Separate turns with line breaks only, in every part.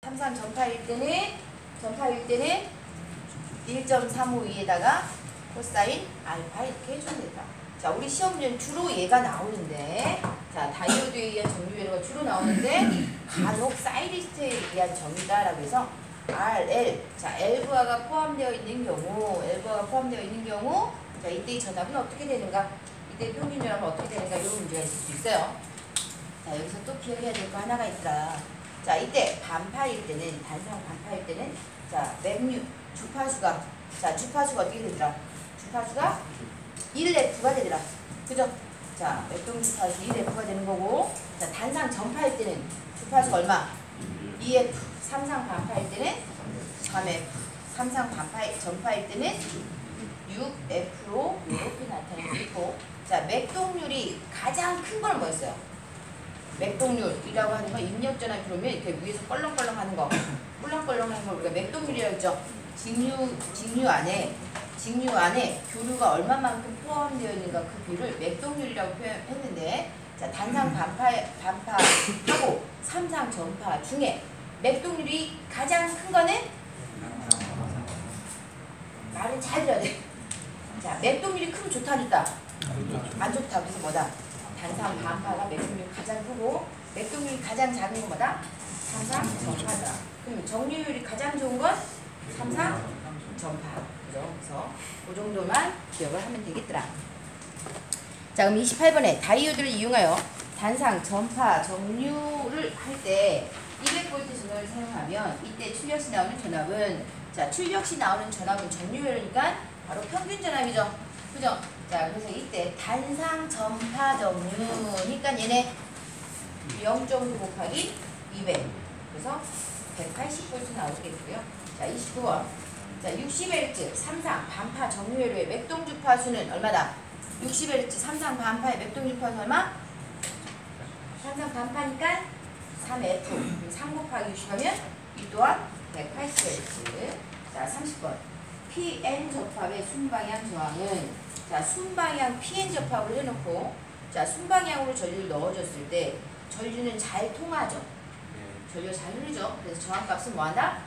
삼상 전파일 때는 1.352에다가 코사인 알파 이렇게 해주면 된다. 자, 우리 시험 문제는 주로 얘가 나오는데, 자, 다이오드에 의한 정류회로가 주로 나오는데, 간혹 사이리스트에 의한 정이다라고 해서 RL, 자, LV화가 포함되어 있는 경우, 자, 이때의 전압은 어떻게 되는가? 이때 평균 전압은 어떻게 되는가? 이런 문제가 있을 수 있어요. 자, 여기서 또 기억해야 될 거 하나가 있더라. 자, 이때 반파일 때는, 단상 반파일 때는, 자, 맥류, 주파수가, 자, 주파수가 어떻게 되더라? 주파수가 1F가 되더라. 그죠? 자, 맥동 주파수 1F가 되는 거고, 자, 단상 전파일 때는 주파수가 얼마? 2F. 삼상 반파일 때는 3F. 삼상 전파일 때는 6F로 이렇게 나타낼 수 있고, 자, 맥동률이 가장 큰 건 뭐였어요? 맥동률이라고 하는 건 입력전압이 들어오면 이렇게 위에서 껄렁껄렁 하는 거, 꿀렁꿀렁 하는 걸 우리가 맥동률이라고 했죠. 직류 안에 교류가 얼마만큼 포함되어 있는가 그 비율을 맥동률이라고 표현했는데, 자, 단상 반파하고 삼상 전파 중에 맥동률이 가장 큰 거는 말을 잘 들어야 돼. 자, 맥동률이 크면 좋다니까 안 좋다. 그래서 뭐다? 단상 반파가 맥동률이 가장 크고 맥동률이 가장 작은 건 뭐다? 삼상 전파다. 그럼 정류율이 가장 좋은 건 삼상 전파. 그죠? 그래서 그 정도만 기억을 하면 되겠더라. 자, 그럼 28번에 다이오드를 이용하여 단상 전파 정류를 할 때 200V 전압을 사용하면 이때 출력시 나오는 전압은, 자, 출력시 나오는 전압은 정류율이니까 바로 평균 전압이죠. 그죠? 자, 그래서 이때 단상 전파 정류니까 얘네 0.9 곱하기 200. 그래서 180V 나오겠고요. 자, 29번. 자, 60Hz 삼상 반파 정류회로의 맥동 주파수는 얼마다? 60Hz 삼상 반파의 맥동 주파수 얼마? 삼상 반파니까 3F. 3 곱하기 60하면 이 또한 180Hz. 자, 30번. PN 접합의 순방향 저항은, 자, 순방향 PN 접합을 해놓고, 자, 순방향으로 전류를 넣어줬을 때 전류는 잘 통하죠. 전류가 잘 흐르죠. 그래서 저항값은 뭐한다?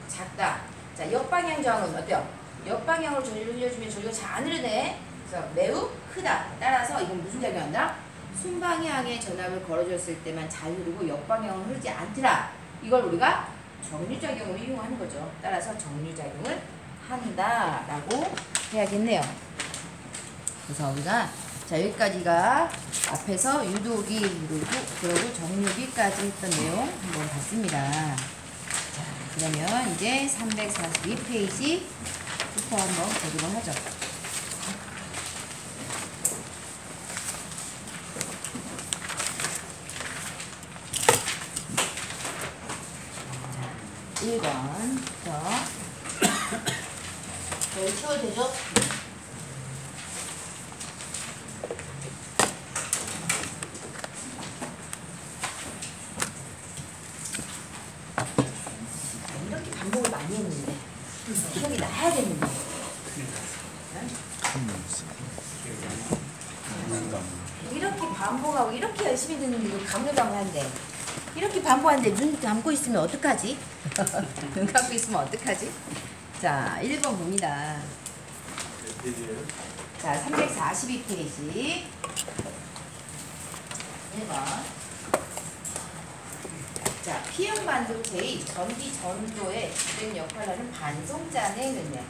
작다. 자, 역방향 저항은 어때요? 역방향으로 전류를 흘려주면 전류가 잘 안 흐르네. 그래서 매우 크다. 따라서 이건 무슨 작용한다? 순방향의 전압을 걸어줬을 때만 잘 흐르고 역방향으로 흐르지 않더라. 이걸 우리가 정류작용으로 이용하는 거죠. 따라서 정류작용을 한다라고 해야겠네요. 그래서 우리가, 자, 여기까지가 앞에서 유도기, 그리고 정류기까지 했던 내용 한번 봤습니다. 자, 그러면 이제 342페이지부터 한번 보도록 하죠. 1번부터 여기 치워도 되죠? 이렇게 반복을 많이 했는데 기억이 나야겠는데 이렇게 반복하고 이렇게 열심히 듣는데 이거 가물가물한데 이렇게 반복하는데 눈 감고 있으면 어떡하지? 눈 감고 있으면 어떡하지? 자, 1번 봅니다. 자, 342페이지 1번. 자, P형 반도체의 전기 전도에 주된 역할을 하는 반송자는 그냥,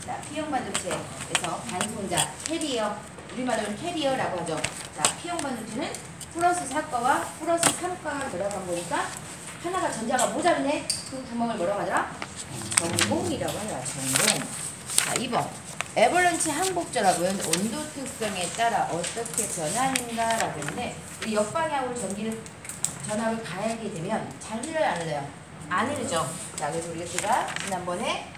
자, P형 반도체에서 반송자, 캐리어, 우리말로는 캐리어라고 하죠. 자, P형 반도체는 플러스 4가와 플러스 3가가 들어간 거니까 하나가 전자가 모자르네. 그 구멍을 뭐라고 하더라? 전공이라고 하더라. 전공. 자, 2번. 에버런치 항복전압은 온도 특성에 따라 어떻게 변하는가 라고 했는데, 우리 역방향으로 전압을 가하게 되면 잘 흘러요, 안 흘러요? 안 흐르죠. 자, 그래서 우리가 지난번에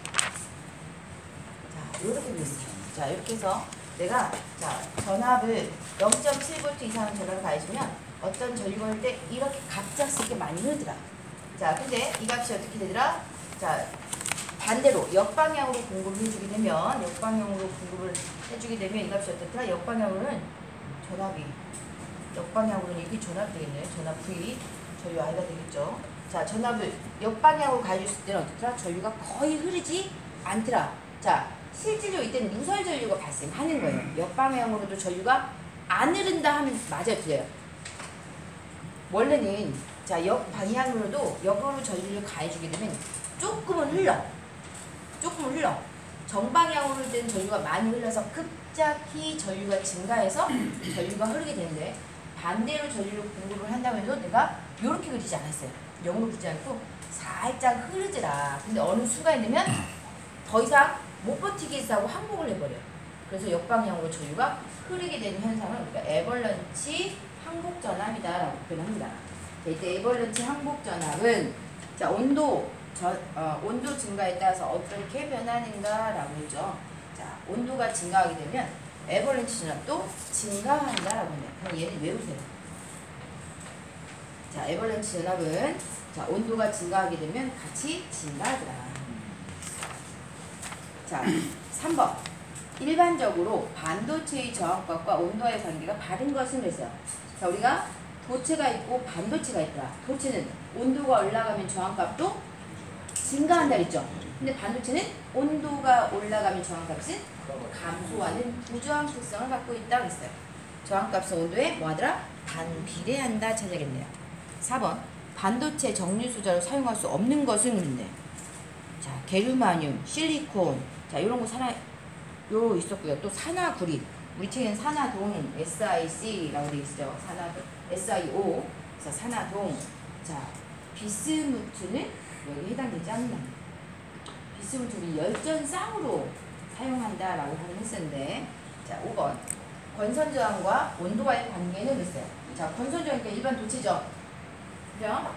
자, 이렇게 됐어요. 자, 이렇게 해서 내가, 자, 전압을 0.7V 이상의 전압을 가해주면 어떤 전류가 할 때 이렇게 갑작스럽게 많이 흐르더라. 자, 근데 이 값이 어떻게 되더라? 자, 반대로 역방향으로 공급을 해주게 되면, 역방향으로 이 값이 어떻더라? 역방향으로는 전압이, 역방향으로는 이게 전압이 되겠네요. 전압 V, 전류 I가 되겠죠. 자, 전압을 역방향으로 가해줬을 때는 어떻더라? 전류가 거의 흐르지 않더라. 자, 실질적으로 이때는 누설 전류가 발생하는 거예요. 역방향으로도 전류가 안 흐른다 하면 맞아요, 틀려요? 원래는 자, 역방향으로도 역으로 전류를 가해주게 되면 조금은 흘러. 조금은 흘러. 정방향으로 할 때는 전류가 많이 흘러서 급작히 전류가 증가해서 전류가 흐르게 되는데, 반대로 전류를 공급을 한다고 해도 내가 이렇게 그리지 않았어요. 0으로 그리지 않고 살짝 흐르더라. 근데 어느 순간에 되면 더 이상 못 버티겠어 하고 항복을 해버려요. 그래서 역방향으로 전류가 흐르게 되는 현상을 우리가 에벌런치 항복전압이다라고 표현합니다. 이때 에벌런치 항복전압은 자, 온도 증가에 따라서 어떻게 변하는가라고 했죠. 자, 온도가 증가하게 되면 에벌런치 전압도 증가한다라고 합니다. 그럼 얘는 외우세요. 자, 에벌런치 전압은 자, 온도가 증가하게 되면 같이 증가하더라. 자, 3번. 일반적으로 반도체의 저항값과 온도와의 관계가 바른 것은 그랬어요. 자, 우리가 도체가 있고 반도체가 있더라. 도체는 온도가 올라가면 저항값도 증가한다 그랬죠. 근데 반도체는 온도가 올라가면 저항값은 감소하는 부저항 특성을 갖고 있다 그랬어요. 저항값은 온도에 뭐하더라? 반비례한다 찾아야겠네요. 4번. 반도체 정류 소자로 사용할 수 없는 것은 그랬네. 자, 게르마늄, 실리콘, 자, 이런 거 요 있었고요. 또 산화구리. 우리 책에는 산화동 SiC라고 되어 있죠. 산화동 SiO. 그래서 산화동. 자, 비스무트는 여기 해당되지 않는다. 비스무트는 열전쌍으로 사용한다라고 하긴 했었는데, 자, 5번. 권선저항과 온도와의 관계는 있어요. 자, 권선저항이니까 일반 도체죠. 그죠?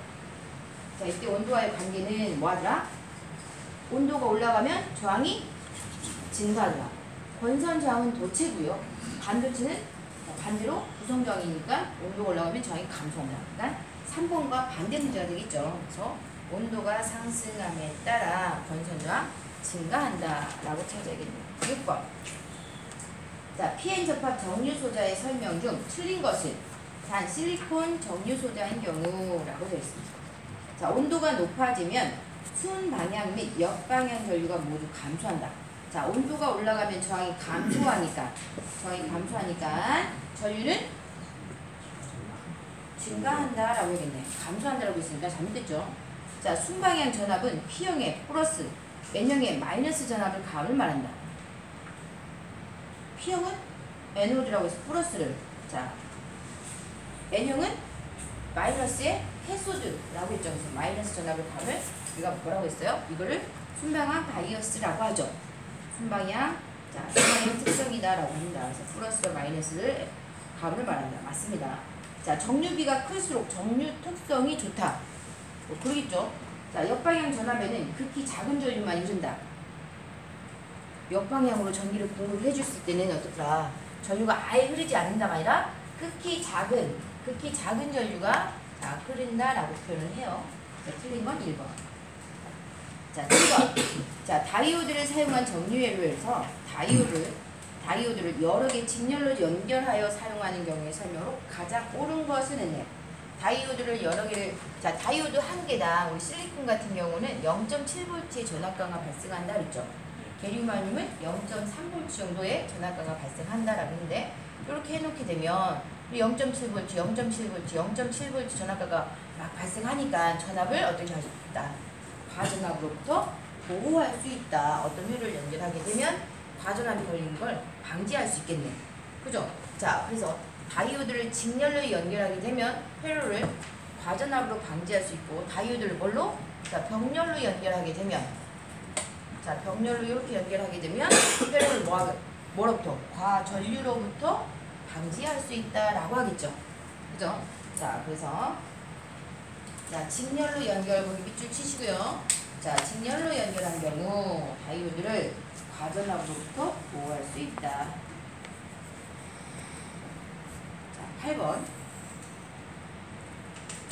자, 이때 온도와의 관계는 뭐하더라? 온도가 올라가면 저항이 증가하더라. 권선저항은 도체고요. 반도체는 반대로 부성저항이니까 온도가 올라가면 저항이 감소한다. 그러니까 3번과 반대 문제가 되겠죠. 그래서 온도가 상승함에 따라 권선저항 증가한다 라고 찾아야겠네요. 6번. 자, PN 접합 정유소자의 설명 중 틀린 것은 단 실리콘 정유소자인 경우라고 되어 있습니다. 자, 온도가 높아지면 순방향 및 역방향 전류가 모두 감소한다. 자, 온도가 올라가면 저항이 감소하니까 전류는 증가한다라고 하겠네. 감소한다라고 했으니까 잘못됐죠. 자, 순방향 전압은 P형의 플러스, N형의 마이너스 전압을 가함을 말한다. P형은 에노드라고 해서 플러스를, 자, N형은 마이너스의 캐소드라고 했죠. 그래서 마이너스 전압을 가함을 우리가 뭐라고 했어요? 이거를 순방향 바이어스라고 하죠. 순방향 특성이다라고 합니다. 그래서 플러스와 마이너스를 가함을 말한다. 맞습니다. 자, 정류비가 클수록 정류 특성이 좋다. 뭐 그러겠죠. 자, 역방향 전압에는 극히 작은 전류만 흐른다. 역방향으로 전기를 공급을 해줬을 때는 어떻더라? 전류가 아예 흐르지 않는다가 아니라 극히 작은 전류가 자, 흐른다라고 표현을 해요. 자, 틀린 건 1번. 자, 7번. 자, 다이오드를 사용한 정류회로에서 다이오드를 여러 개 직렬로 연결하여 사용하는 경우의 설명으로 가장 옳은 것은 있네요. 다이오드를 여러 개를, 자, 다이오드 한 개당 우리 실리콘 같은 경우는 0.7V의 전압강가 발생한다 그랬죠. 게르마늄은 0.3V 정도의 전압강가 발생한다라고 했는데, 이렇게 해놓게 되면 0.7V, 0.7V, 0.7V 전압가가 막 발생하니까 전압을 어떻게 할 수 있다? 과전압으로부터 보호할 수 있다. 어떤 회로를 연결하게 되면 과전압이 걸리는 걸 방지할 수 있겠네. 그죠? 자, 그래서 다이오드를 직렬로 연결하게 되면 회로를 과전압으로 방지할 수 있고, 다이오드를 뭘로? 자, 병렬로 연결하게 되면, 자, 병렬로 이렇게 연결하게 되면 회로를 뭐로부터? 과전류로부터 방지할 수 있다라고 하겠죠. 그죠? 자, 그래서 자, 직렬로 연결, 거기 밑줄 치시고요. 자, 직렬로 연결한 경우 다이오드를 과전압으로부터 보호할 수 있다. 자, 8번.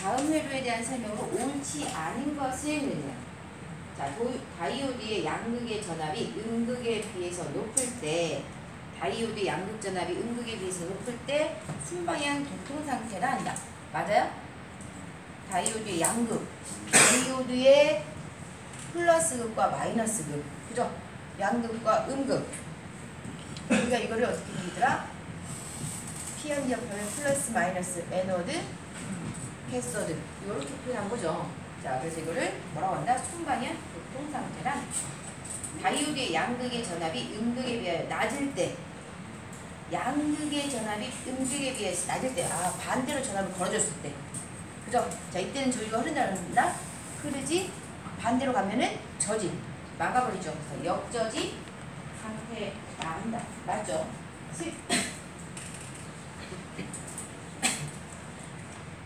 다음 회로에 대한 설명으로 옳지 않은 것은, 자, 다이오드의 양극의 전압이 음극에 비해서 높을 때, 다이오드 양극 전압이 음극에 비해서 높을 때 순방향 동통 상태라 한다. 맞아요? 다이오드의 양극. 다이오드의 플러스극과 마이너스극. 그죠? 양극과 음극. 우리가 이거를 어떻게 보더라? P한 옆을 플러스 마이너스 에너드, 캐소드. 이렇게 표현한 거죠. 자, 그래서 이거를 뭐라고 한다? 순방향 교통상태란 다이오드의 양극의 전압이 음극에 비하여 낮을 때, 양극의 전압이 음극에 비해서 낮을 때, 반대로 전압을 걸어줬을 때, 그죠? 자, 이때는 전류가 흐른다. 흐르지. 반대로 가면은 저지, 막아버리죠. 그래서 역저지 상태가 한다. 맞죠?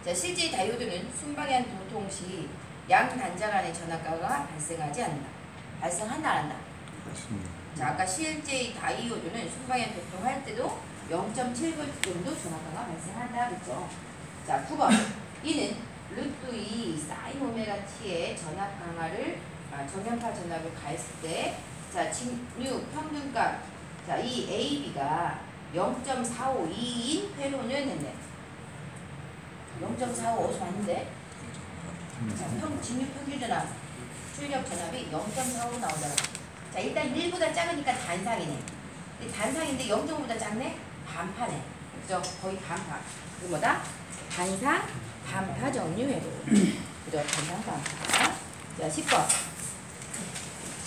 자, 실제 다이오드는 순방향 도통 시 양 단자 간의 전압가가 발생하지 않는다. 발생한다, 안 한다? 자, 아까 실제 다이오드는 순방향 도통할 때도 0.7V 정도 전압가가 발생한다 그랬죠. 자, 9번. 이는 루트 2 사인 오메가 t의 전압 강화를 정연파 전압을 가했을 때, 자, 직류 평균값, 자, 이 AB가 0.452인 회로는 했네. 0.45 어디서 왔는데? 자, 직류 평균 전압, 출력 전압이 0.45로 나오잖아. 자, 일단 1보다 작으니까 단상이네. 단상인데 0.5보다 작네? 반파네. 그죠? 거의 반파. 그게 뭐다? 단상 반파 정류 회로. 그죠? 단상 반파. 자, 10번.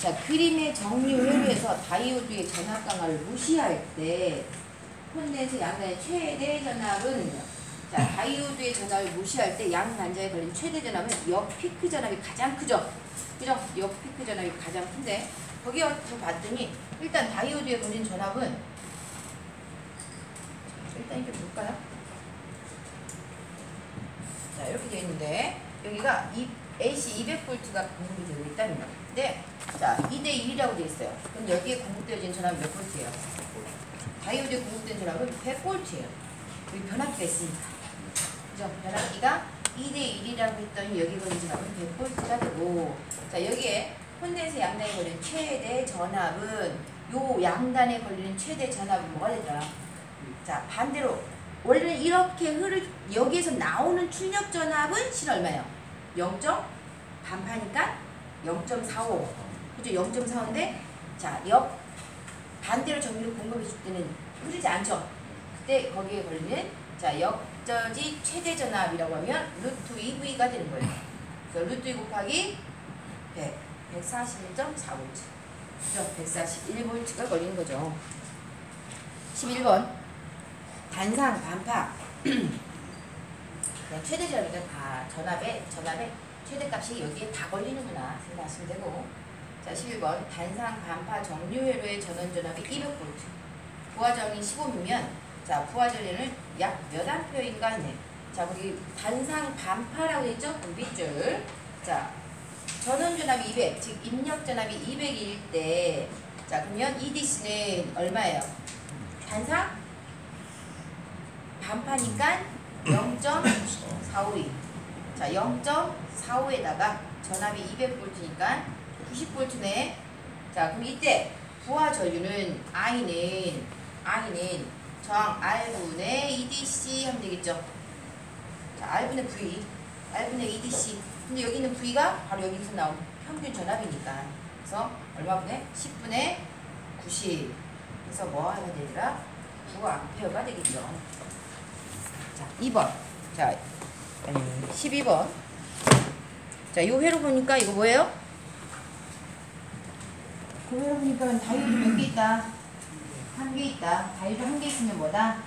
자, 그림의 정류 회로에서 다이오드의 전압 강화를 무시할 때 콘덴서 양단의 최대 전압은, 자, 다이오드의 전압을 무시할 때 양 단자에 걸린 최대 전압은 역 피크 전압이 가장 크죠. 그죠? 역 피크 전압이 가장 큰데 거기서 봤더니 일단 다이오드에 걸린 전압은, 일단 이렇게 볼까요? 자, 이렇게 되어 있는데 여기가 AC 200V가 공급이 되고 있다는 거예요. 근데 자, 2대1이라고 되어 있어요. 그럼 여기에 공급되어진 전압은 몇 볼트예요? 다이오드에 공급된 전압은 100볼트예요. 여기 변압기가 있으니까. 그죠? 변압기가 2대1이라고 했더니 여기 걸린 전압은 100볼트가 되고, 자, 여기에 콘덴서 양단에 걸린 최대 전압은, 요 양단에 걸리는 최대 전압은 뭐가 되더라? 자, 반대로 원래는 이렇게 여기에서 나오는 출력 전압은 실 얼마예요? 0. 반파니까 0.45. 그죠? 0.45인데 자, 역 반대로 전기를 공급해 줄 때는 흐르지 않죠? 그때 거기에 걸리는, 자, 역저지 최대 전압이라고 하면 루트 2V가 되는 거예요. 그래서 루트 2 곱하기 100, 141.4V. 그죠? 141V가 걸리는 거죠. 11번. 단상 반파. 그냥 최대 전압이니까 다 전압의 최대값이 여기에 다 걸리는구나 생각하시면 되고. 자, 11번. 단상 반파 정류회로의 전원 전압이 200V. 부하정이 15면, 자, 부하전류는 약 몇 암페어인가 했네. 자, 거기 단상 반파라고 했죠? 밑줄. 자, 전원 전압이 200, 즉 입력 전압이 200일 때, 자, 그러면 EDC는 얼마예요? 단상 반파니까 0.452. 자, 0.45에다가 전압이 200V니까 90V네. 자, 그럼 이때 부하 전류는 I는 저항 R분의 EDC 하면 되겠죠. 자, R분의 V, R분의 EDC. 근데 여기는 V가 바로 여기서 나온 평균 전압이니까. 그래서 얼마분의? 10분의 90. 그래서 뭐 하면 되더라? 9A가 되겠죠. 자, 2번. 자, 12번. 자, 요 회로 보니까 이거 뭐예요? 그 회로 보니까 다이오드 몇 개 있다? 한 개 있다. 다이오드 한 개 있으면 뭐다?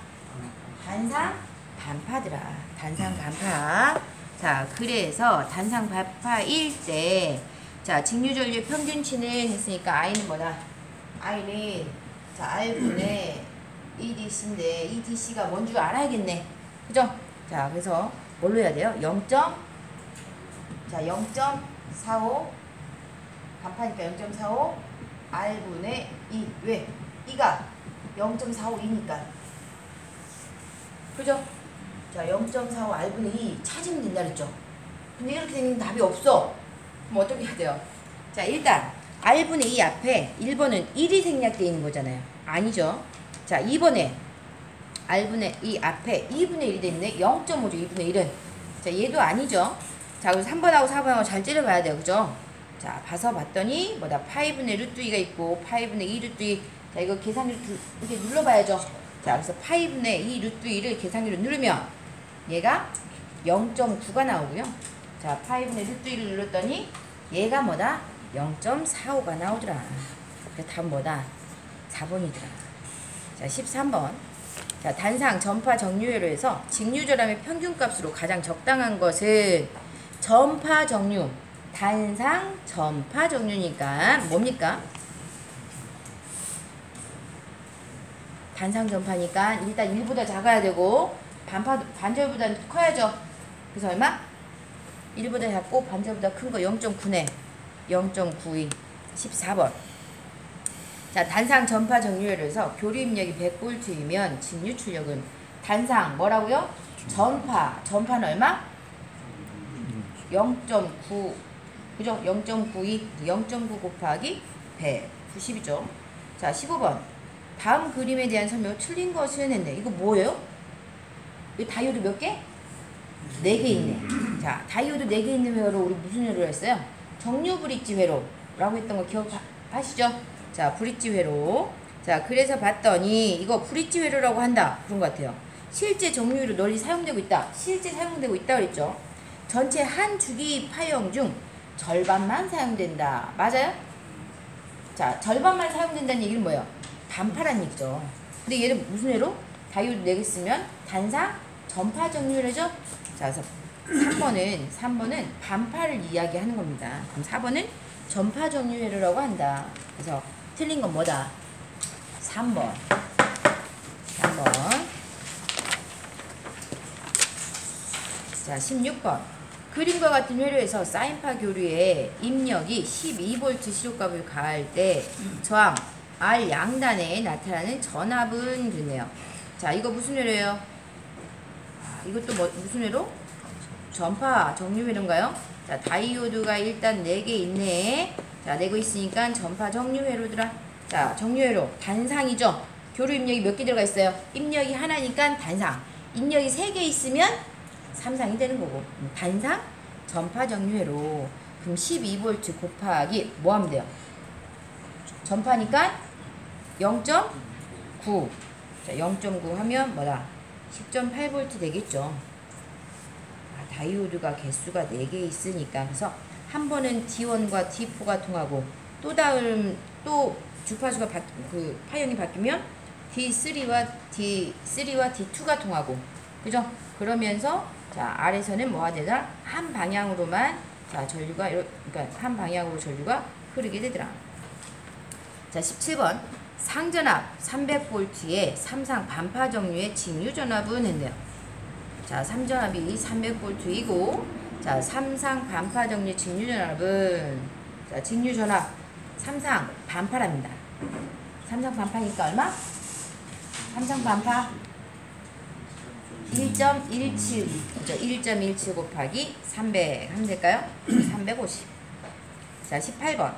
단상 반파더라. 단상 반파. 자, 그래서 단상 반파일 때, 자, 직류전류의 평균치는 했으니까 I는 뭐다? I는, 자, R분의 EDC인데 EDC가 뭔 줄 알아야겠네. 그죠? 자, 그래서 뭘로 해야 돼요? 0.45 반파니까 0.45 R분의 2. 왜? 2가 0.45이니까. 그죠? 자, 0.45 R분의 2 찾으면 된다 그랬죠? 근데 이렇게 되면 답이 없어. 그럼 어떻게 해야 돼요? 자, 일단 R분의 2 앞에 1번은 1이 생략되어 있는 거잖아요. 아니죠? 자, 2번에 R분의 2 앞에 2분의 1이 되어 있네. 0.5죠. 2분의 1은. 자, 얘도 아니죠. 자, 그래서 3번하고 4번하고 잘 째려봐야 돼요. 그죠? 자, 봐서 봤더니 뭐다? 파이분의 루트 2가 있고 파이분의 2 루트 2. 자, 이거 계산기로 이렇게 눌러봐야죠. 자, 그래서 파이분의 2 루트 2를 계산기로 누르면 얘가 0.9가 나오고요. 자, 파이분의 루트 2를 눌렀더니 얘가 뭐다? 0.45가 나오더라. 그래서 답은 뭐다? 4번이더라. 자, 13번. 자, 단상 전파 정류회로에서 직류전압의 평균값으로 가장 적당한 것은 전파 정류, 단상 전파 정류니까 뭡니까? 단상 전파니까 일단 1보다 작아야 되고 반절보다 커야죠. 그래서 얼마? 1보다 작고 반절보다 큰 거 0.9네. 0.92. 14번. 자, 단상 전파 정류회로에서 교류 입력이 100V이면 직류 출력은 단상 뭐라고요? 전파. 전파는 얼마? 0.9. 그죠? 0.92. 0.9 곱하기 100. 90이죠. 자, 15번. 다음 그림에 대한 설명을 틀린 것은 했네. 이거 뭐예요? 이 다이오드 몇 개? 4개 있네. 자, 다이오드 4개 있는 회로로 우리 무슨 회로를 했어요? 정류 브릿지 회로라고 했던 거 기억하시죠? 자, 브릿지 회로. 자, 그래서 봤더니 이거 브릿지 회로라고 한다. 그런 것 같아요. 실제 정류회로 널리 사용되고 있다. 실제 사용되고 있다 그랬죠. 전체 한 주기 파형 중 절반만 사용된다. 맞아요? 자, 절반만 사용된다는 얘기는 뭐예요? 반파란 얘기죠. 근데 얘는 무슨 회로? 다이오드 4개 쓰면 단상 전파 정류회로죠. 자, 그래서 3번은 반파를 이야기하는 겁니다. 그럼 4번은 전파 정류회로라고 한다. 그래서 틀린 건 뭐다? 3번. 자, 16번. 그림과 같은 회로에서 사인파 교류에 입력이 12V 시료값을 가할 때 저항 R 양단에 나타나는 전압은 그랬네요. 자, 이거 무슨 회로예요? 이것도 무슨 회로? 전파 정류회로인가요? 자, 다이오드가 일단 4개 있네. 자, 내고 있으니까 전파 정류회로더라. 자, 정류회로 단상이죠. 교류 입력이 몇 개 들어가 있어요? 입력이 하나니까 단상. 입력이 3개 있으면 삼상이 되는 거고. 단상 전파 정류회로. 그럼 12V 곱하기 뭐 하면 돼요? 전파니까 0.9. 자, 0.9 하면 뭐다? 10.8V 되겠죠. 다이오드가 개수가 4개 있으니까. 그래서 한 번은 D1과 D4가 통하고 또 주파수가 파형이 바뀌면 D3와 D2가 통하고. 그죠? 그러면서 자, R에서는 뭐가 되더라? 한 방향으로만 자, 전류가 그러니까 한 방향으로 전류가 흐르게 되더라. 자, 17번. 상전압 300V의 삼상 반파 정류의 직류 전압은 했네요. 자, 3전압이 300V이고 자, 삼상 반파 정류 직류 전압은 자, 직류 전압 삼상 반파랍니다. 삼상 반파니까 얼마? 삼상 반파 1.17 그죠? 1.17 곱하기 300 하면 될까요? 350. 자, 18번.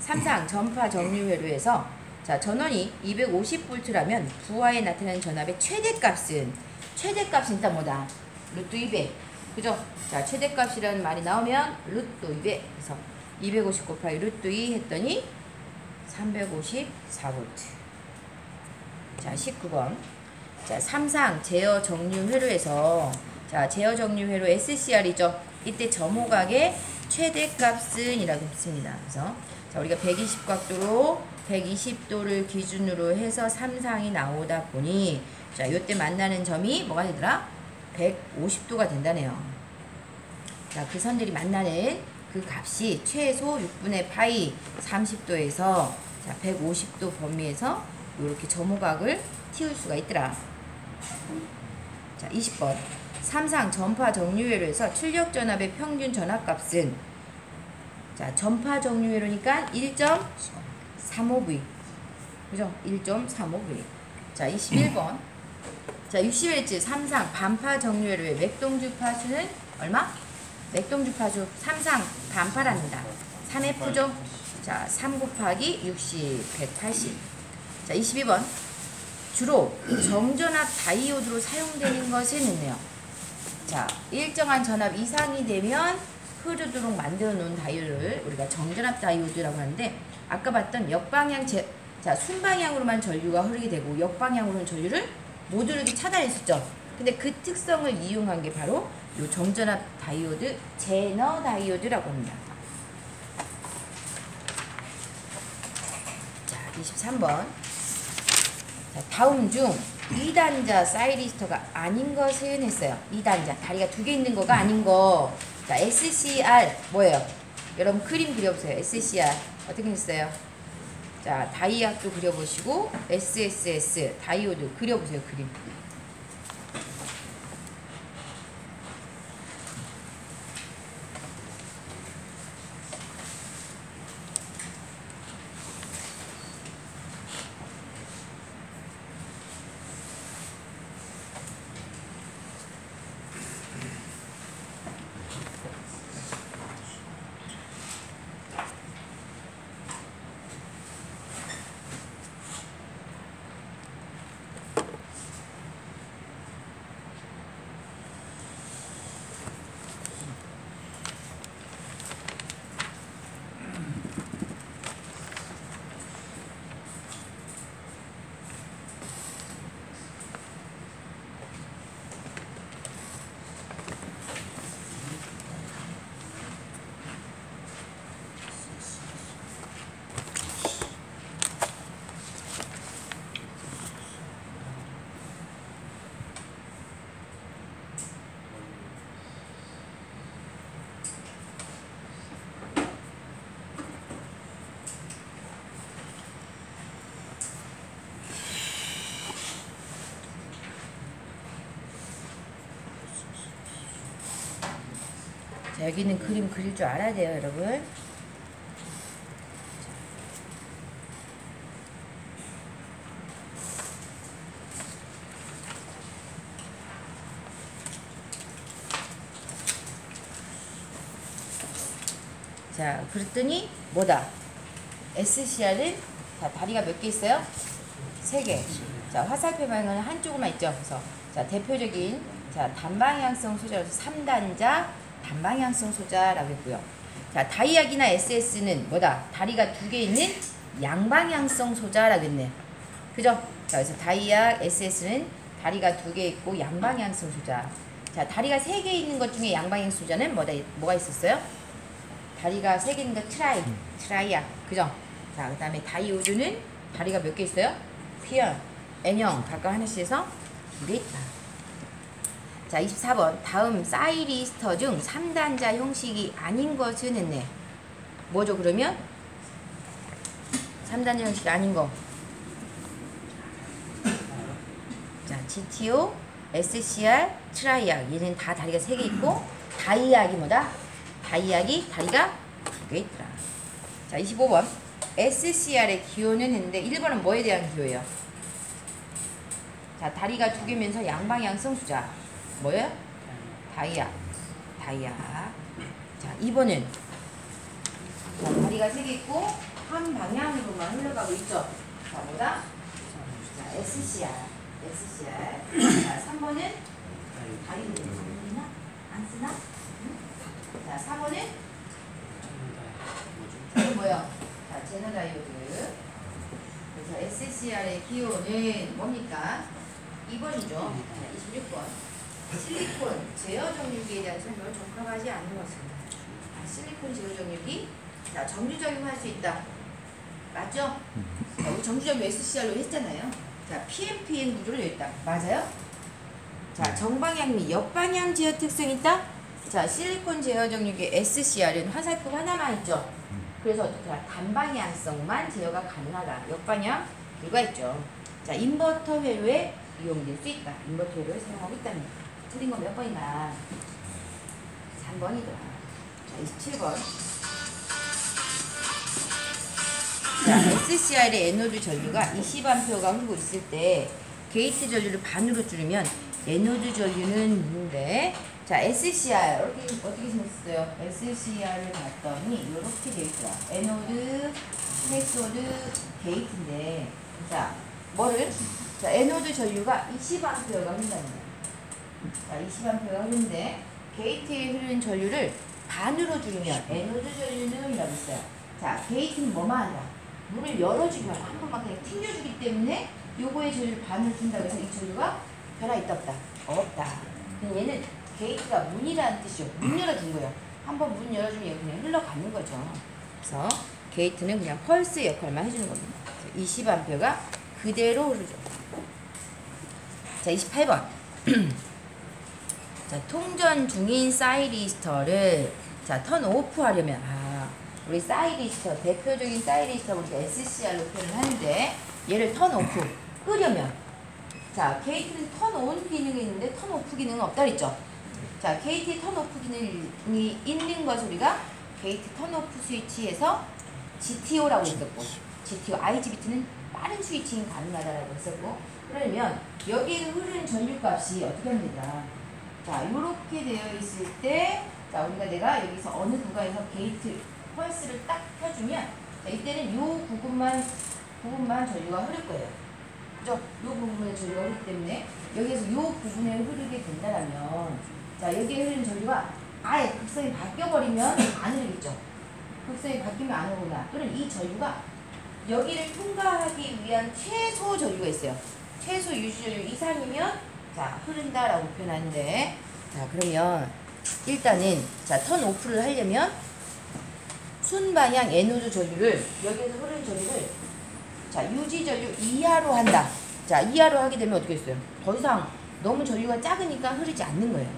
삼상 전파 정류 회로에서 자, 전원이 250V라면 부하에 나타나는 전압의 최대값은 일단 뭐다? 루트 200. 그죠? 자, 최대값이라는 말이 나오면 루트 200. 그래서 250 곱하기 루트 2 했더니 354V. 자, 19번. 자, 삼상 제어 정류 회로에서 자, 제어 정류 회로 SCR이죠. 이때 점호각의 최대값은 이라고 했습니다. 그래서 자, 우리가 120각도로 120도를 기준으로 해서 삼상이 나오다 보니 자, 요때 만나는 점이 뭐가 되더라? 150도가 된다네요. 자, 그 선들이 만나는 그 값이 최소 6분의 파이 30도에서 자, 150도 범위에서 이렇게 점호각을 틔울 수가 있더라. 자, 20번. 삼상 전파 정류회로에서 출력 전압의 평균 전압값은 자, 전파 정류회로니까 1.35V. 그죠? 1.35V. 자, 21번. 자, 60Hz 삼상 반파 정류회로의 맥동주파수는 얼마? 맥동주파수 삼상 반파랍니다. 3F죠? 자, 3 곱하기 60, 180. 자, 22번. 주로 정전압 다이오드로 사용되는 것은 있네요. 자, 일정한 전압 이상이 되면 흐르도록 만들어 놓은 다이오드를 우리가 정전압 다이오드라고 하는데, 아까 봤던 역방향 순방향으로만 전류가 흐르게 되고 역방향으로는 전류를 못 흐르게 차단했었죠. 근데 그 특성을 이용한 게 바로 이 정전압 다이오드, 제너 다이오드라고 합니다. 자, 23번. 자, 다음 중 2단자 사이리스터가 아닌 것은 했어요. 2단자, 다리가 2개 있는 거가 아닌 거. 자, SCR 뭐예요? 여러분 그림 그려보세요. SCR 어떻게 했어요? 자, 다이약도 그려보시고 SSS 다이오드 그려보세요. 그림. 자, 여기는 그림 그릴 줄 알아야 돼요, 여러분. 자, 그랬더니 뭐다? SCR은 자, 다리가 몇 개 있어요? 3개. 자, 화살표 방향은 한쪽으로만 있죠. 그래서 자, 대표적인 자, 단방향성 소자로서 3단자 단방향성 소자라고 했고요. 자, 다이약이나 SS는 뭐다? 다리가 2개 있는 양방향성 소자라고 했네. 그죠? 자, 그래서 다이약, SS는 다리가 2개 있고 양방향성 소자. 자, 다리가 3개 있는 것 중에 양방향 소자는 뭐가 있었어요? 다리가 3개 있는 거 트라이약. 그죠? 자, 그 다음에 다이오드는 다리가 몇 개 있어요? P형, N형 각각 하나씩 해서 2개 있다. 자, 24번. 다음 사이리스터 중 3단자 형식이 아닌 것은 했네. 뭐죠, 그러면? 3단자 형식이 아닌 거. 자, GTO, SCR, 트라이약. 얘는 다 다리가 3개 있고, 다이약이 뭐다? 다이약이 다리가 2개 있더라. 자, 25번. SCR의 기호는 했는데 1번은 뭐에 대한 기호예요? 자, 다리가 2개면서 양방향성 수자. 뭐예요? 다이약. 자, 2번은 자, 다리가 3개 있고 한 방향으로만 흘러가고 있죠. 자, 뭐다? 자, SCR. 자, 3번은 다이오드 쓰나? 안 쓰나? 자, 4번은 이건 뭐예요? 자, 제너 다이오드. 그래서 SCR의 기호는 뭡니까? 2번이죠. 자, 26번. 실리콘 제어 정유기에 대한 설명을 적합하지 않는 것입니다. 실리콘 제어 정유기, 자, 정주 적용할 수 있다. 맞죠? 자, 우리 정주 적용 SCR로 했잖아요. 자, PMPN 구조를 냈다. 맞아요? 자, 정방향 및 역방향 제어 특성이 있다. 자, 실리콘 제어 정유기 SCR은 화살표 하나만 있죠. 그래서 어떻게 단방향성만 제어가 가능하다. 역방향 불가있죠. 자, 인버터 회로에 이용될 수 있다. 인버터 회로에 사용하고 있답니다. 틀린 거 몇 번이나? 3번이더라. 자, 27번. 자, SCR의 에노드 전류가 20A가 흐르고 있을 때 게이트 전류를 반으로 줄이면 에노드 전류는 있는데, 자, SCR 어떻게 생겼어요? SCR을 봤더니 이렇게 되어 있더라. 에노드, 캐소드, 게이트인데, 자, 뭐를? 자, 에노드 전류가 20A가 흐른답니다. 자, 20A가 흐르는데 게이트에 흐르는 전류를 반으로 줄이면 에노드 전류는이라고 있어요. 자, 게이트는 뭐만 한다? 문을 열어주기만 한 번만 그냥 튕겨주기 때문에 요거의 전류를 반으로 준다고 해서 이 전류가 변화 있다 없다? 없다. 그럼 얘는 게이트가 문이라는 뜻이죠. 문 열어준 거예요. 한번 문 열어주면 얘 그냥 흘러가는 거죠. 그래서 게이트는 그냥 펄스 역할만 해주는 겁니다. 20A가 그대로 흐르죠. 자, 28번. 자, 통전 중인 사이리스터를 자, 턴 오프 하려면 우리 사이리스터 대표적인 사이리스터 우리가 SCR로 표현을 하는데 얘를 턴 오프 끄려면 자, 게이트는 턴 온 기능이 있는데 턴 오프 기능은 없다 그랬죠. 자, 게이트에 턴 오프 기능이 있는 것을 우리가 게이트 턴 오프 스위치에서 GTO라고 했었고 GTO IGBT는 빠른 스위칭이 가능하다라고 했었고 그러면 여기에 흐르는 전류값이 어떻게 하면 되냐. 자, 이렇게 되어 있을 때 자, 우리가 내가 여기서 어느 구간에서 게이트 펄스를 딱 켜주면 자, 이때는 요 부분만 전류가 흐를 거예요. 그죠? 요 부분에 전류가 흐르기 때문에 여기에서 요 부분에 흐르게 된다면 자, 여기에 흐르는 전류가 아예 극성이 바뀌어버리면 안 흐르겠죠. 극성이 바뀌면 안 오구나. 또는 이 전류가 여기를 통과하기 위한 최소 전류가 있어요. 최소 유지 전류 이상이면 자, 흐른다라고 표현하는데 자, 그러면 일단은 자, 턴 오프를 하려면 순방향 에노드 전류를 여기에서 흐르는 전류를 자, 유지 전류 이하로 한다. 자, 이하로 하게 되면 어떻게 했어요? 더 이상 너무 전류가 작으니까 흐르지 않는 거예요.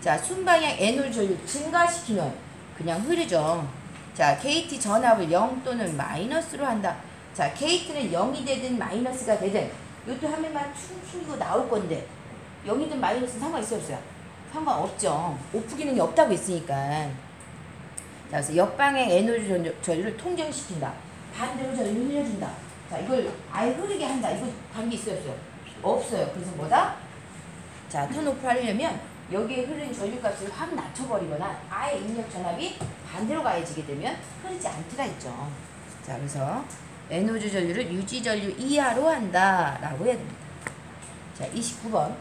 자, 순방향 에노드 전류 증가시키면 그냥 흐르죠. 자, 게이트 전압을 0 또는 마이너스로 한다. 자, 게이트는 0이 되든 마이너스가 되든 요것도 화면만 튕기고 나올 건데 0이든 마이너스는 상관있어요 없어요? 상관없죠. 오프 기능이 없다고 했으니까. 자, 그래서 역방향 에너지 전류를 통정시킨다. 반대로 전류를 흘려준다. 자, 이걸 아예 흐르게 한다. 이거 관계 있어요 없어요? 없어요. 그래서 뭐다? 자, 턴오프 하려면 여기에 흐르는 전류값을 확 낮춰버리거나 아예 입력 전압이 반대로 가해지게 되면 흐르지 않더라 했죠. 자, 그래서 에노드 전류를 유지 전류 이하로 한다 라고 해야 됩니다. 자, 29번.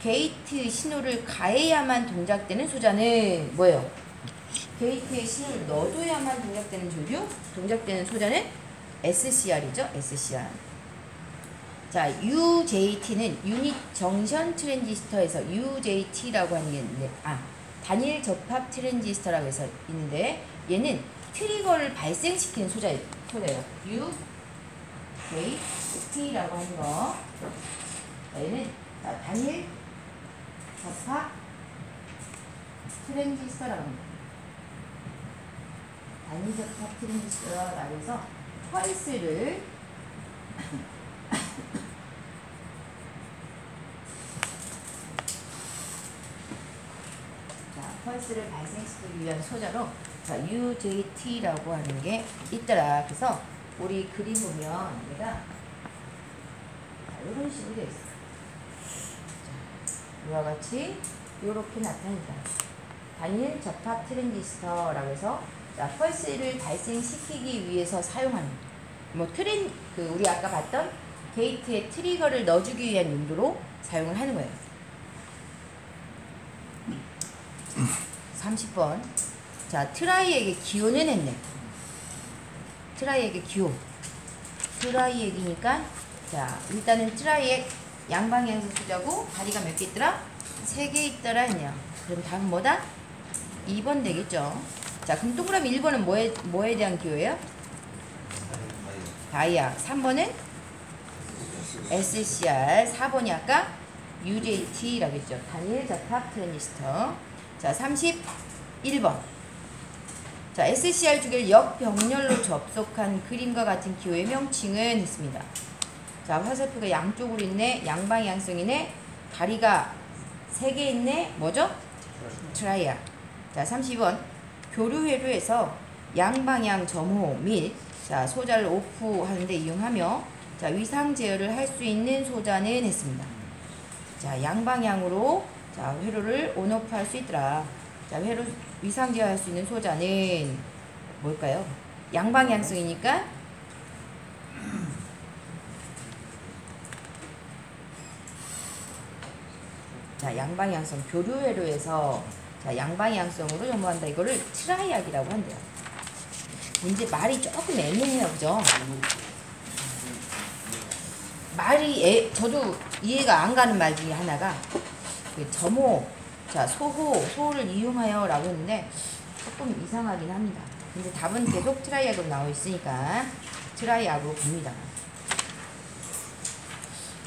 게이트 신호를 가해야만 동작되는 소자는 뭐예요? 게이트에 신호를 넣어줘야만 동작되는 소자는 SCR이죠. SCR. 자, UJT는 유닛 정션 트랜지스터에서 UJT라고 하는 게 있는데 단일 접합 트랜지스터라고 해서 있는데 얘는 트리거를 발생시키는 소자예요. UJT라고 하는 거. 얘는 단일 접합 트랜지스터라고 합니다. 단일 접합 트랜지스터라고 해서 펄스를 펄스를 발생시키기 위한 소자로 자, UJT라고 하는 게 있더라. 그래서 우리 그림 보면 얘가 이런 식으로 되어 있어. 이와 같이 이렇게 나타난다. 단일 접합 트랜지스터라고 해서 자, 펄스를 발생시키기 위해서 사용하는 우리 아까 봤던 게이트에 트리거를 넣어주기 위한 용도로 사용을 하는 거예요. 30번. 자, 트라이에게 기호는 했네. 트라이에게 기호. 트라이에게니까 자, 일단은 트라이에 양방향에서 소자고 다리가 몇 개 있더라? 3개 있더라 했네요. 그럼 답은 뭐다? 2번 되겠죠. 자, 그럼 동그라미 1번은 뭐에 대한 기호예요? 다이아. 3번은 SCR. 4번이 아까 UJT라고 했죠. 단일 접합 트랜지스터. 자, 31번. 자, SCR 두 개를 역병렬로 접속한 그림과 같은 기호의 명칭은 했습니다. 자, 화살표가 양쪽으로 있네. 양방향성이네. 다리가 3개 있네. 뭐죠? 트라이아. 자, 30번. 교류 회로에서 양방향 점호 및 자, 소자를 오프하는데 이용하며 자, 위상 제어를 할 수 있는 소자는 했습니다. 자, 양방향으로 자, 회로를 온오프 할 수 있더라. 자, 회로 위상 제어할 수 있는 소자는 뭘까요? 양방향성이니까 자, 양방향성 교류 회로에서 자, 양방향성으로 전무한다. 이거를 트라이악이라고 한대요. 이제 말이 조금 애매해요. 그죠? 저도 이해가 안 가는 말 중에 하나가 그 점호, 자, 소호를 이용하여 라고 했는데 조금 이상하긴 합니다. 근데 답은 계속 트라이악으로 나와 있으니까 트라이악으로 봅니다.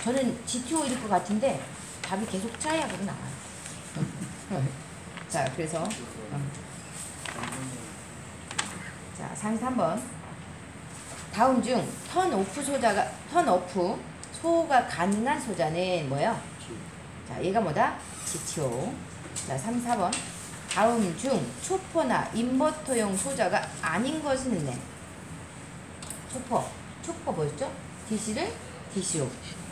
저는 GTO일 것 같은데 답이 계속 트라이악으로 나와요. 자, 그래서 자, 33번. 다음 중 턴오프 소호가 가능한 소자는 뭐예요? 자, 얘가 뭐다? GTO. 자, 34번. 다음 중 초퍼나 인버터용 소자가 아닌 것은 있네. 초퍼 뭐였죠? DC를 DC로.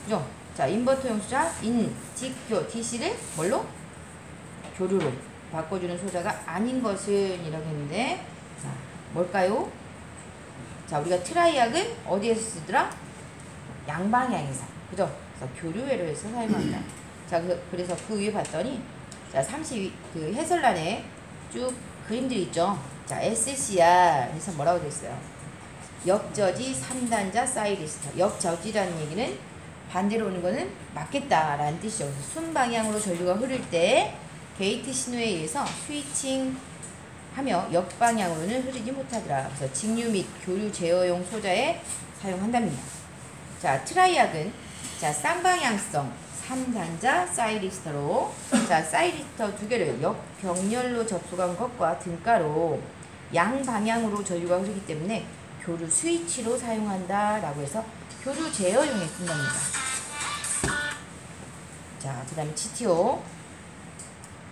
그죠? 자, 인버터용 소자, 직교, DC를 뭘로? 교류로 바꿔주는 소자가 아닌 것은 이라고 했는데, 자, 뭘까요? 자, 우리가 트라이악은 어디에서 쓰더라? 양방향에서. 그죠? 그래서 교류회로 해서 사용한다. 자, 그래서 그 위에 봤더니, 자, 32, 그 해설란에 쭉 그림들이 있죠? 자, SCR 해서 뭐라고 됐어요? 역저지 3단자 사이리스터. 역저지라는 얘기는 반대로 오는 거는 맞겠다라는 뜻이죠. 그래서 순방향으로 전류가 흐를 때 게이트 신호에 의해서 스위칭 하며 역방향으로는 흐르지 못하더라. 그래서 직류 및 교류 제어용 소자에 사용한답니다. 자, 트라이악은 자, 쌍방향성 3단자 사이리스터로, 자, 사이리스터 두 개를 역병렬로 접속한 것과 등가로 양방향으로 전류가 흐르기 때문에 교류 스위치로 사용한다 라고 해서 교류 제어용에 쓴답니다. 자, 그 다음에 GTO.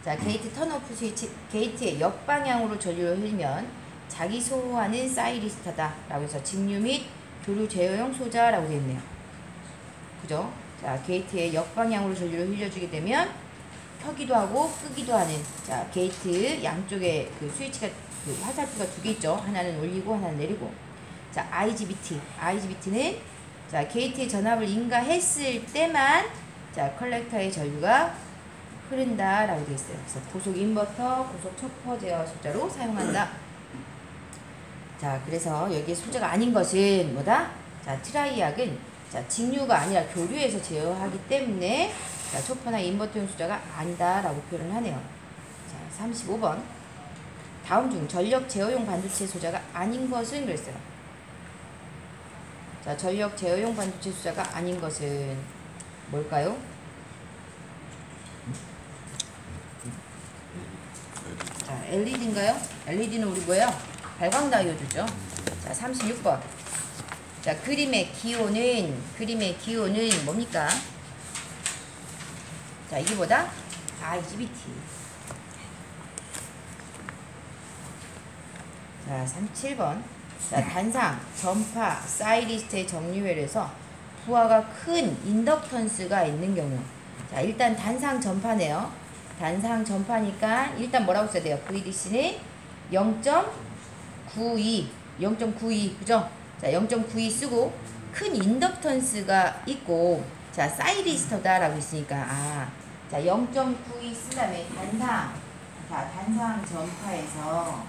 자, 게이트 턴오프 스위치, 게이트의 역방향으로 전류를 흘리면 자기 소호하는 사이리스터다 라고 해서 직류 및 교류 제어용 소자라고 되어 있네요. 그죠? 자, 게이트의 역방향으로 전류를 흘려주게 되면 켜기도 하고 끄기도 하는, 자, 게이트 양쪽에 그 스위치가, 그 화살표가 두 개 있죠. 하나는 올리고 하나는 내리고. 자, IGBT는 자, 게이트의 전압을 인가했을 때만 자, 컬렉터의 전류가 흐른다 라고 되어 있어요. 그래서 고속 인버터, 고속 초퍼 제어 소자로 사용한다. 자, 그래서 여기에 소자가 아닌 것은 뭐다? 자, 트라이악은 자, 직류가 아니라 교류에서 제어하기 때문에 자, 초퍼나 인버터용 소자가 아니다 라고 표현을 하네요. 자, 35번. 다음 중 전력 제어용 반도체 소자가 아닌 것은 그랬어요. 자, 전력 제어용 반도체 소자가 아닌 것은 뭘까요? 자, LED인가요? LED는 우리 뭐예요? 발광 다이오드죠. 자, 36번. 자, 그림의 기호는 뭡니까? 자, 이게 뭐다? IGBT. 자, 37번. 자, 단상, 전파, 사이리스트의 정류회에서 부하가 큰 인덕턴스가 있는 경우. 자, 일단 단상 전파네요. 단상 전파니까 일단 뭐라고 써야 돼요? VDC는 0.92, 그죠? 자, 0.92 쓰고 큰 인덕턴스가 있고, 자, 사이리스터다라고 있으니까, 자, 0.92 쓴 다음에 단상, 자, 단상 전파에서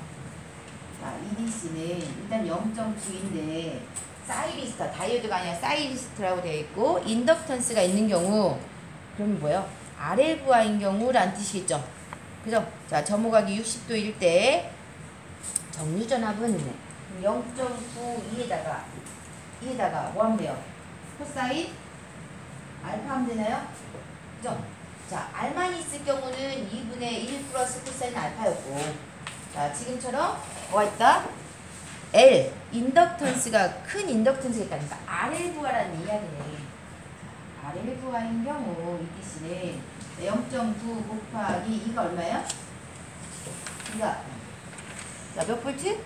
자, EDC는 일단 0.9인데 사이리스터, 다이오드가 아니라 사이리스터라고 되어 있고 인덕턴스가 있는 경우, 그럼 뭐예요? RL부하인 경우라는 뜻이겠죠. 그죠? 자, 점호각이 60도일 때 정류전압은 0.92에다가 뭐 하면 돼요? 코사인 알파 하면 되나요? 그죠? 자, R만 있을 경우는 2분의 1 플러스 코사인 알파였고, 자, 지금처럼 뭐가 있다? L, 인덕턴스가 큰 인덕턴스가 있다니까 RL부하라는 이야기네. RL부하인 경우 EDC는 0.9 곱하기 2가 얼마예요? 2가 자, 몇 볼트?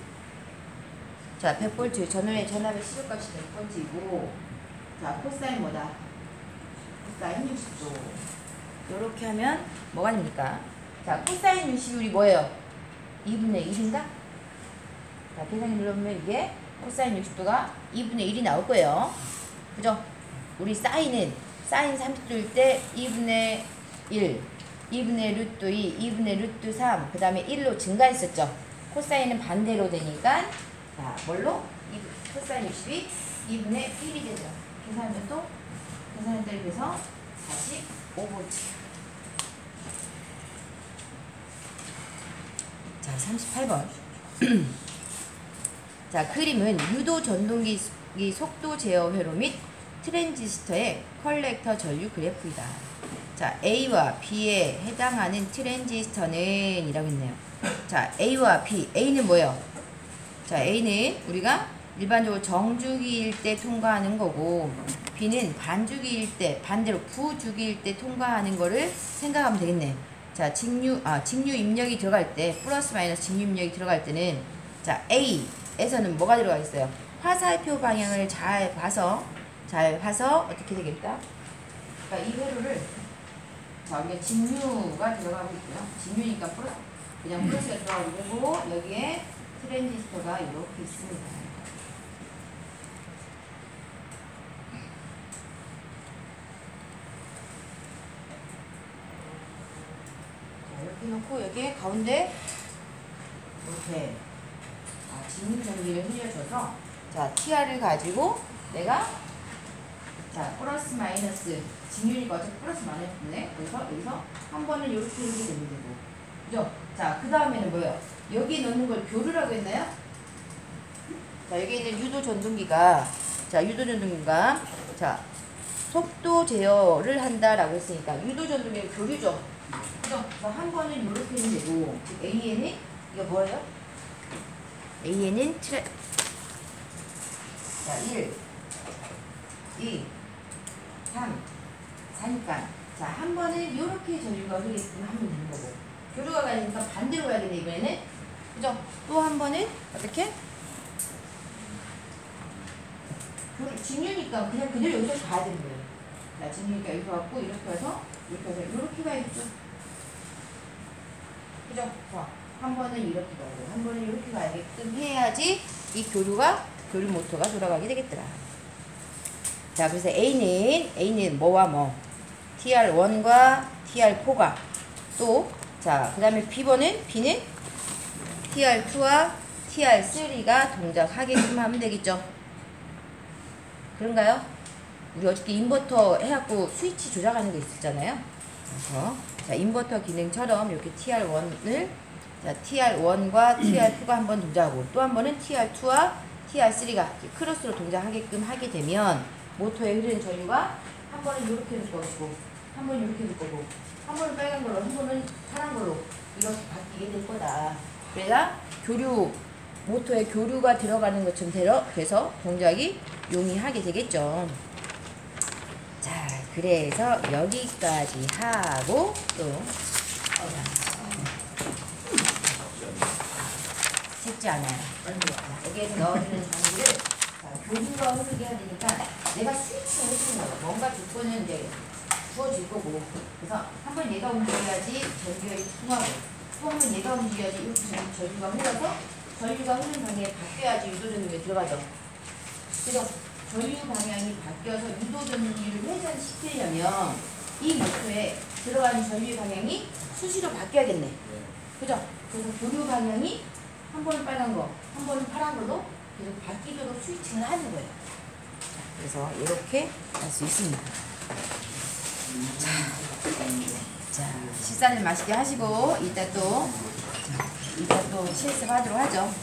자, 100볼트. 전압의 시속값이 100볼트이고, 자, 코사인 뭐다? 코사인 60도. 요렇게 하면 뭐가 됩니까? 자, 코사인 60이 뭐예요? 2분의 1인가? 자, 계산기 눌러보면 이게 코사인 60도가 2분의 1이 나올 거예요. 그죠? 우리 사인 30도일 때 2분의 1. 2분의 루트 2, 2분의 루트 3, 그 다음에 1로 증가했었죠. 코사인은 반대로 되니까, 자, 뭘로? 코사인 60이 2분의 1이 되죠. 계산하면 또, 계산을 때려서 45보지. 자, 38번. 자, 그림은 유도 전동기 속도 제어 회로 및 트랜지스터의 컬렉터 전류 그래프이다. 자, A와 B에 해당하는 트랜지스터는 이라고 했네요. 자, A와 B. A는 뭐예요? 자, A는 우리가 일반적으로 정주기일 때 통과하는 거고, B는 반주기일 때, 반대로 부주기일 때 통과하는 거를 생각하면 되겠네. 자, 직류 입력이 들어갈 때, 플러스 마이너스 직류 입력이 들어갈 때는, 자, A에서는 뭐가 들어가 있어요? 화살표 방향을 잘 봐서 어떻게 되겠다? 그러니까 이 회로를, 자, 우리가 직류가 들어가고 있고요. 직류니까 그냥 플러스가 들어가고 있고, 여기에 트랜지스터가 이렇게 있습니다. 이렇게 놓고 여기에 가운데 이렇게 직류 전기를 흘려줘서, 자, TR을 가지고 내가, 자, 플러스 마이너스 직류니까 어차피 플러스 마이너스네. 그래서 여기서 한 번은 이렇게 되면 되고, 그죠? 자, 그 다음에는 뭐예요? 여기 넣는 걸 교류라고 했나요? 자, 여기 있는 유도 전동기가, 자, 속도 제어를 한다라고 했으니까 유도 전동기는 교류죠. 그죠? 그래서 한 번은 이렇게 하면 되고, AN은 이거 뭐예요? AN은 자, 1, 2, 3, 4니까, 자, 한 번은 이렇게 전류가 흐르게끔 하면 되는 거고, 교류가 가니까 반대로 가야겠네, 이번에는. 그죠? 또 한 번은 어떻게? 직류니까 그냥 그대로 여기서 가야 되는 거예요. 자, 직류니까 이렇게 갖고, 이렇게 와서, 이렇게 가야겠죠. 그죠? 자, 한 번은 이렇게 가고, 한 번은 이렇게 가야게끔 해야지 이 교류 모터가 돌아가게 되겠더라. 자, 그래서 A는 뭐와 뭐? TR1과 TR4가 또, 자, 그 다음에 B는 TR2와 TR3가 동작하게끔 하면 되겠죠. 그런가요? 우리 어저께 인버터 해갖고 스위치 조작하는 거 있었잖아요. 그래서, 자, 인버터 기능처럼 이렇게 TR1을, 자, TR1과 TR2가 한 번 동작하고, 또 한 번은 TR2와 TR3가 크로스로 동작하게끔 하게 되면, 모터에 흐르는 전류가 한 번은 이렇게 될 것이고, 한 번은 이렇게 될 거고, 한 번은 빨간 걸로, 한 번은 파란 걸로 이렇게 바뀌게 될 거다. 그래야 모터에 교류가 들어가는 것처럼 돼서 동작이 용이하게 되겠죠. 자, 그래서 여기까지 하고, 또 쉽지 않아요. 여기에서 넣어주는 전기를, 자, 교류가 흐르게 해야 되니까 내가 스위치를 해주는 거예요. 뭔가 조건은 이제 주어질 거고, 그래서 한 번 얘가 움직여야지 전기가 통하고, 또 한 번 얘가 움직여야지 이렇게 전류가 흘러서, 전류가 흐르는 방향에 바뀌어야지 유도전기가 들어가죠. 그래서 전류 방향이 바뀌어서 유도전기를 회전시키려면 이 모터에 들어가는 전류 방향이 수시로 바뀌어야겠네. 그죠? 그래서 교류 방향이 한 번은 빨간 거, 한 번은 파란 걸로 계속 바뀌도록 스위칭을 하는 거예요. 그래서 이렇게 할 수 있습니다. 자, 식사를 맛있게 하시고 이따 또 실습하도록 하죠.